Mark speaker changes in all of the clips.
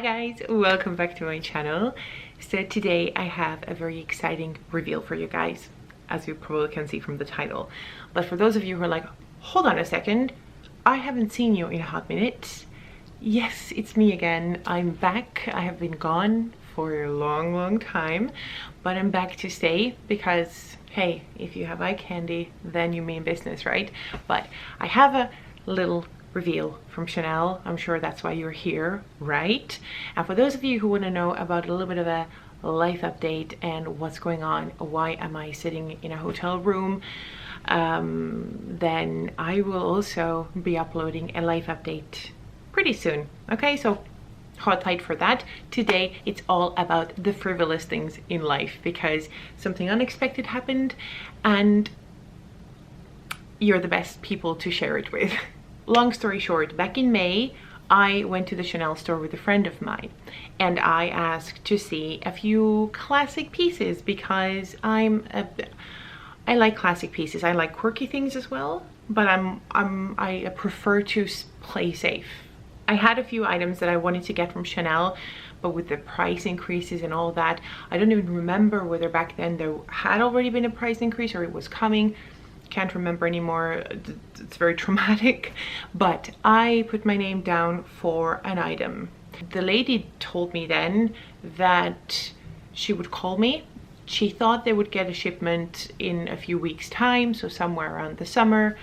Speaker 1: Hi guys, welcome back to my channel. So today I have a very exciting reveal for you guys, as you probably can see from the title. But for those of you who are like, hold on a second, I haven't seen you in a hot minute. Yes, it's me again. I'm back. I have been gone for a long time, but I'm back to stay because, hey, if you have eye candy, then you mean business, right? But I have a little reveal from Chanel. I'm sure that's why you're here, right? And for those of you who want to know about a little bit of a life update and what's going on, why am I sitting in a hotel room, then I will also be uploading a life update pretty soon. Okay, so hold tight for that. Today it's all about the frivolous things in life because something unexpected happened and you're the best people to share it with. Long story short, back in May, I went to the Chanel store with a friend of mine and I asked to see a few classic pieces because I like classic pieces. I like quirky things as well, but I prefer to play safe. I had a few items that I wanted to get from Chanel, but with the price increases and all that, I don't even remember whether back then there had already been a price increase or it was coming. Can't remember anymore. It's very traumatic, but I put my name down for an item. The lady told me then that she would call me. She thought they would get a shipment in a few weeks time, so somewhere around the summer.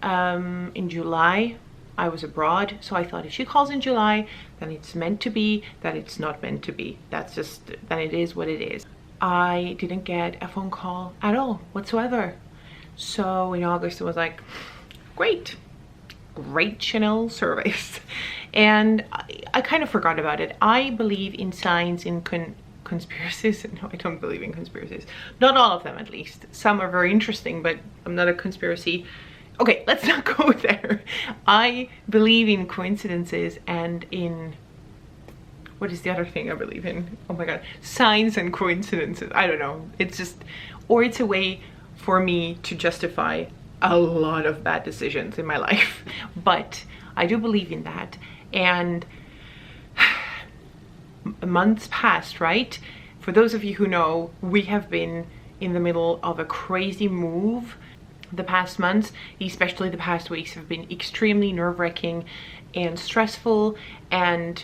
Speaker 1: In July I was abroad, so I thought if she calls in July, then it's meant to be, that it's not meant to be. That's just, then it is what it is. I didn't get a phone call at all whatsoever. So in August, it was like, great Chanel service. And I kind of forgot about it. I believe in signs, in conspiracies. No, I don't believe in conspiracies. Not all of them, at least. Some are very interesting, but I'm not a conspiracy. Okay, let's not go there. I believe in coincidences and in, what is the other thing I believe in? Oh my God, signs and coincidences. I don't know. It's just, or it's a way for me to justify a lot of bad decisions in my life. But I do believe in that. And months passed, right? For those of you who know, we have been in the middle of a crazy move. The past months, especially the past weeks, have been extremely nerve-wracking and stressful. And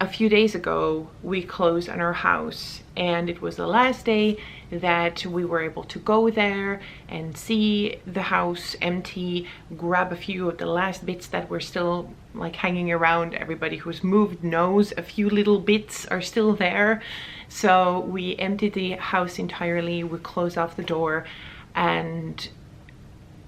Speaker 1: a few days ago, we closed on our house, and it was the last day that we were able to go there and see the house empty, grab a few of the last bits that were still like hanging around. Everybody who's moved knows a few little bits are still there. So we emptied the house entirely, we closed off the door, and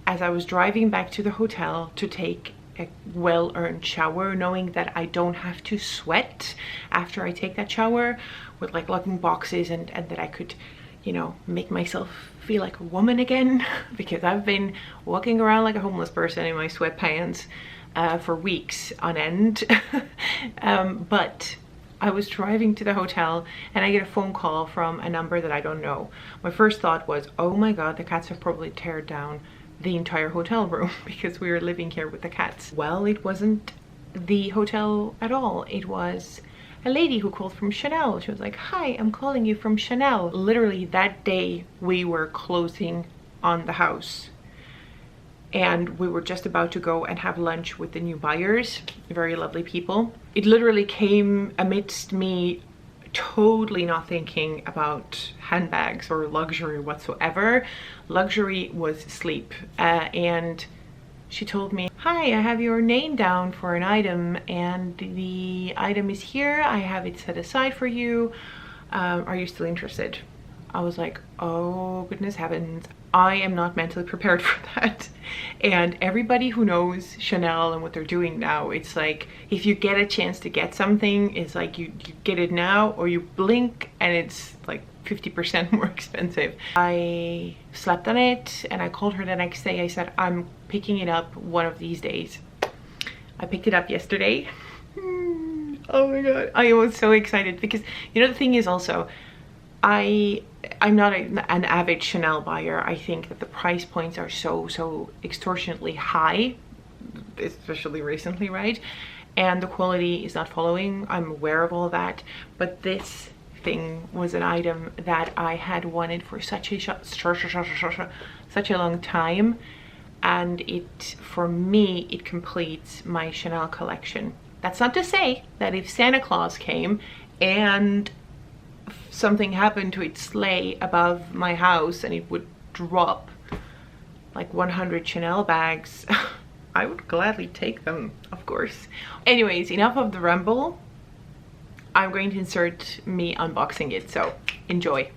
Speaker 1: as I was driving back to the hotel to take a well-earned shower, knowing that I don't have to sweat after I take that shower with like locking boxes, and that I could, you know, make myself feel like a woman again, because I've been walking around like a homeless person in my sweatpants for weeks on end. But I was driving to the hotel and I get a phone call from a number that I don't know. My first thought was, oh my God, the cats have probably teared down the entire hotel room because we were living here with the cats. Well, it wasn't the hotel at all. It was a lady who called from Chanel. She was like, hi, I'm calling you from Chanel. Literally that day we were closing on the house and we were just about to go and have lunch with the new buyers, very lovely people. It literally came amidst me totally not thinking about handbags or luxury whatsoever. Luxury was sleep. And she told me, hi, I have your name down for an item and the item is here. I have it set aside for you. Are you still interested? I was like, oh goodness heavens, I am not mentally prepared for that. And everybody who knows Chanel and what they're doing now, it's like if you get a chance to get something, it's like you get it now or you blink and it's like 50% more expensive. I slept on it and I called her the next day. I said, I'm picking it up one of these days. I picked it up yesterday. Oh my God, I was so excited because, you know, the thing is also, I'm not an avid Chanel buyer. I think that the price points are so extortionately high, especially recently, right? and the quality is not following. I'm aware of all that, but this thing was an item that I had wanted for such a long time, and it, for me, it completes my Chanel collection. That's not to say that if Santa Claus came and something happened to its sleigh above my house and it would drop like 100 Chanel bags, I would gladly take them, of course. Anyways, enough of the ramble. I'm going to insert me unboxing it, so enjoy.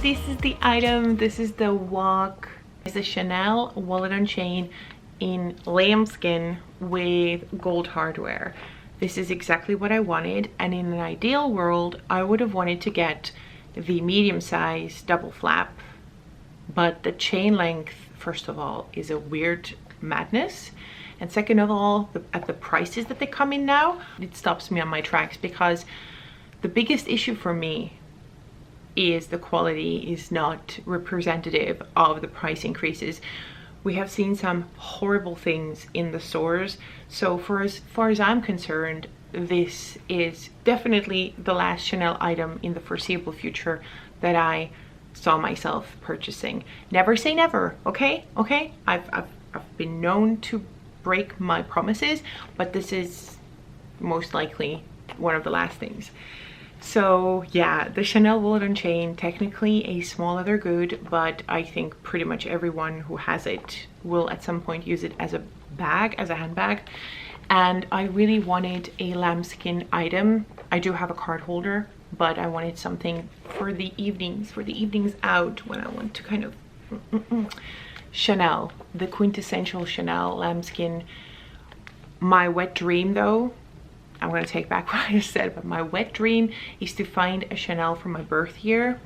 Speaker 1: This is the item. This is the walk. It's a Chanel wallet on chain in lambskin with gold hardware. This is exactly what I wanted, and in an ideal world I would have wanted to get the medium size double flap, but the chain length, first of all, is a weird madness, and second of all, at the prices that they come in now, it stops me on my tracks, because the biggest issue for me is the quality is not representative of the price increases. We have seen some horrible things in the stores, so for as far as I'm concerned, this is definitely the last Chanel item in the foreseeable future that I saw myself purchasing. Never say never, okay? Okay, I've been known to break my promises, but this is most likely one of the last things. So yeah, the Chanel wallet on chain, technically a small leather good, but I think pretty much everyone who has it will at some point use it as a bag, as a handbag. And I really wanted a lambskin item. I do have a card holder, but I wanted something for the evenings out when I want to kind of Chanel, the quintessential Chanel lambskin. My wet dream though, I'm going to take back what I just said, but my wet dream is to find a Chanel for my birth year,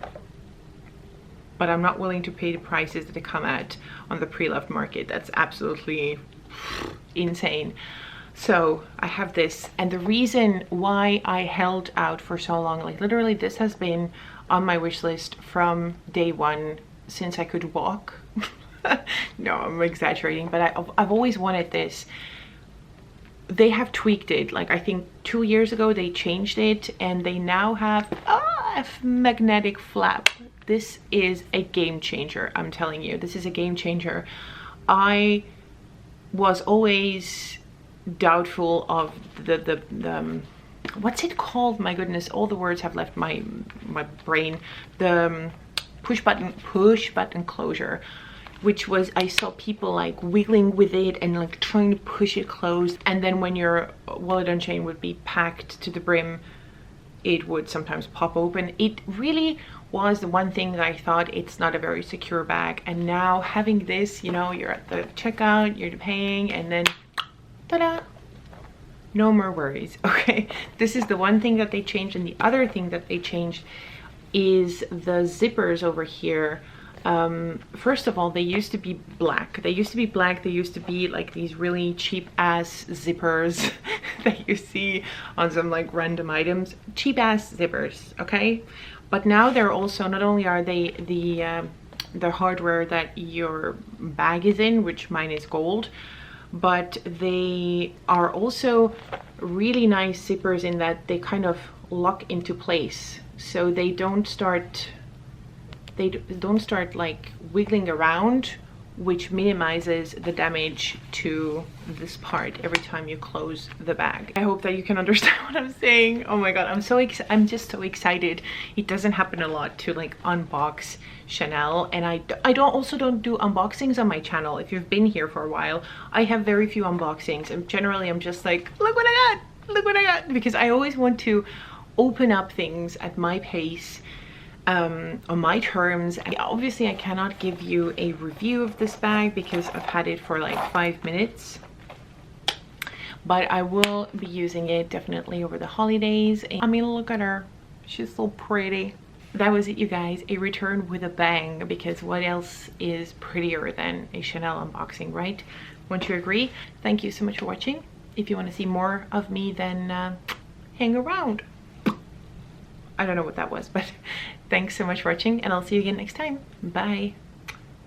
Speaker 1: but I'm not willing to pay the prices that they come at on the pre-loved market. That's absolutely insane. So I have this, and the reason why I held out for so long, like literally this has been on my wish list from day one, since I could walk. No, I'm exaggerating, but I've always wanted this. They have tweaked it, like I think 2 years ago they changed it, and they now have a magnetic flap. This is a game changer, I'm telling you. This is a game changer. I was always doubtful of the what's it called? My goodness, all the words have left my brain. The push button closure, which was, I saw people like wiggling with it and like trying to push it closed, and then when your wallet on chain would be packed to the brim, it would sometimes pop open. It really was the one thing that I thought, it's not a very secure bag. And now having this, you know, you're at the checkout, you're paying, and then ta-da, no more worries. Okay, this is the one thing that they changed. And the other thing that they changed is the zippers over here. First of all, they used to be black. They used to be like these really cheap ass zippers that you see on some like random items. Cheap ass zippers, okay? But now they're also, not only are they the hardware that your bag is in, which mine is gold, but they are also really nice zippers in that they kind of lock into place, so they don't start like wiggling around which minimizes the damage to this part every time you close the bag. I hope that you can understand what I'm saying. Oh my god, I'm just so excited. It doesn't happen a lot to like unbox Chanel, and I don't do unboxings on my channel. If you've been here for a while, I have very few unboxings, and generally I'm just like, look what I got, look what I got, because I always want to open up things at my pace, on my terms. Obviously I cannot give you a review of this bag because I've had it for like 5 minutes, but I will be using it definitely over the holidays. I mean, look at her, she's so pretty. That was it, you guys, a return with a bang, because what else is prettier than a Chanel unboxing, right? Won't you agree? Thank you so much for watching. If you want to see more of me, then hang around. I don't know what that was, but thanks so much for watching, and I'll see you again next time. Bye.